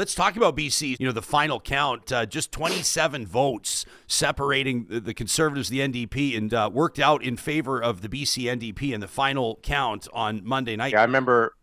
let's talk about BC. The final count, just 27 votes separating the Conservatives, the NDP, and worked out in favor of the BC NDP in the final count on Monday night. Yeah, I remember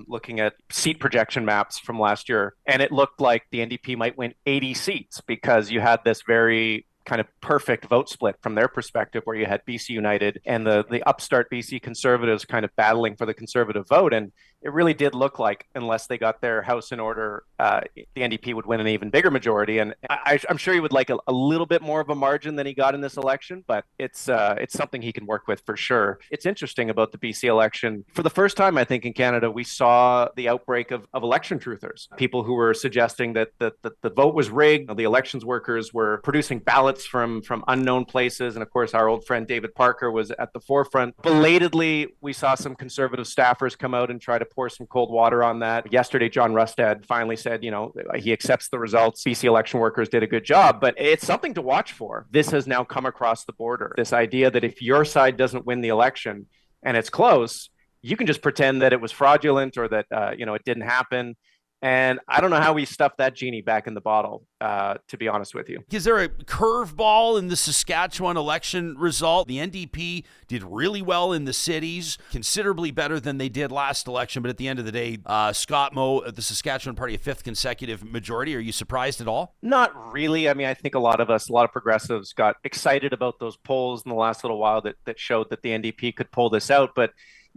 looking at seat projection maps from last year, and it looked like the NDP might win 80 seats because you had this very kind of perfect vote split from their perspective, where you had BC United and the upstart BC Conservatives kind of battling for the Conservative vote. And it really did look like, unless they got their house in order, the NDP would win an even bigger majority. And I'm sure he would like a little bit more of a margin than he got in this election, but it's something he can work with for sure. It's interesting about the BC election. For the first time, I think, in Canada, we saw the outbreak of election truthers, people who were suggesting that the vote was rigged, the elections workers were producing ballots from unknown places. And of course, our old friend David Parker was at the forefront. Belatedly, we saw some Conservative staffers come out and try to pour some cold water on that. Yesterday, John Rustad finally said, he accepts the results. BC election workers did a good job, but it's something to watch for. This has now come across the border. This idea that if your side doesn't win the election and it's close, you can just pretend that it was fraudulent or that, it didn't happen. And I don't know how we stuffed that genie back in the bottle, to be honest with you. Is there a curveball in the Saskatchewan election result? The NDP did really well in the cities, considerably better than they did last election. But at the end of the day, Scott Moe, the Saskatchewan Party, a fifth consecutive majority. Are you surprised at all? Not really. I mean, I think a lot of progressives got excited about those polls in the last little while that showed that the NDP could pull this out. But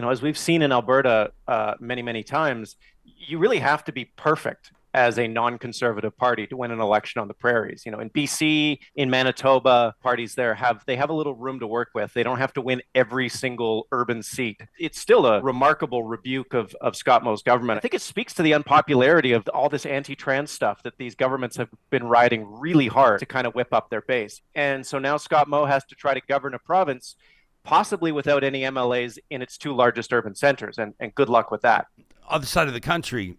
as we've seen in Alberta many, many times, you really have to be perfect as a non-conservative party to win an election on the prairies. In BC, in Manitoba, parties there have a little room to work with. They don't have to win every single urban seat. It's still a remarkable rebuke of Scott Moe's government. I think it speaks to the unpopularity of all this anti-trans stuff that these governments have been riding really hard to kind of whip up their base. And so now Scott Moe has to try to govern a province possibly without any MLAs in its two largest urban centers, and good luck with that. Other side of the country,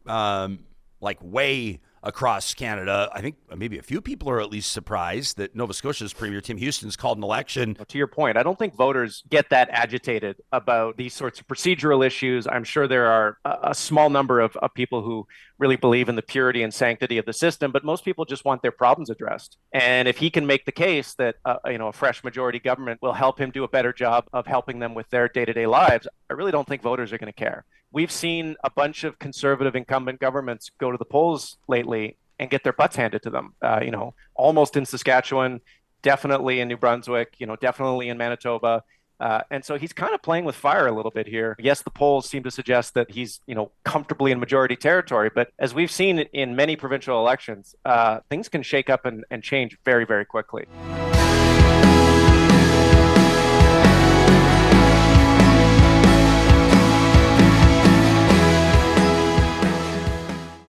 like way across Canada, I think maybe a few people are at least surprised that Nova Scotia's Premier Tim Houston's called an election. To your point, I don't think voters get that agitated about these sorts of procedural issues. I'm sure there are a small number of people who really believe in the purity and sanctity of the system, but most people just want their problems addressed. And if he can make the case that a fresh majority government will help him do a better job of helping them with their day-to-day lives, I really don't think voters are going to care. We've seen a bunch of conservative incumbent governments go to the polls lately and get their butts handed to them, almost in Saskatchewan, definitely in New Brunswick, definitely in Manitoba. And so he's kind of playing with fire a little bit here. Yes, the polls seem to suggest that he's, comfortably in majority territory. But as we've seen in many provincial elections, things can shake up and change very, very quickly.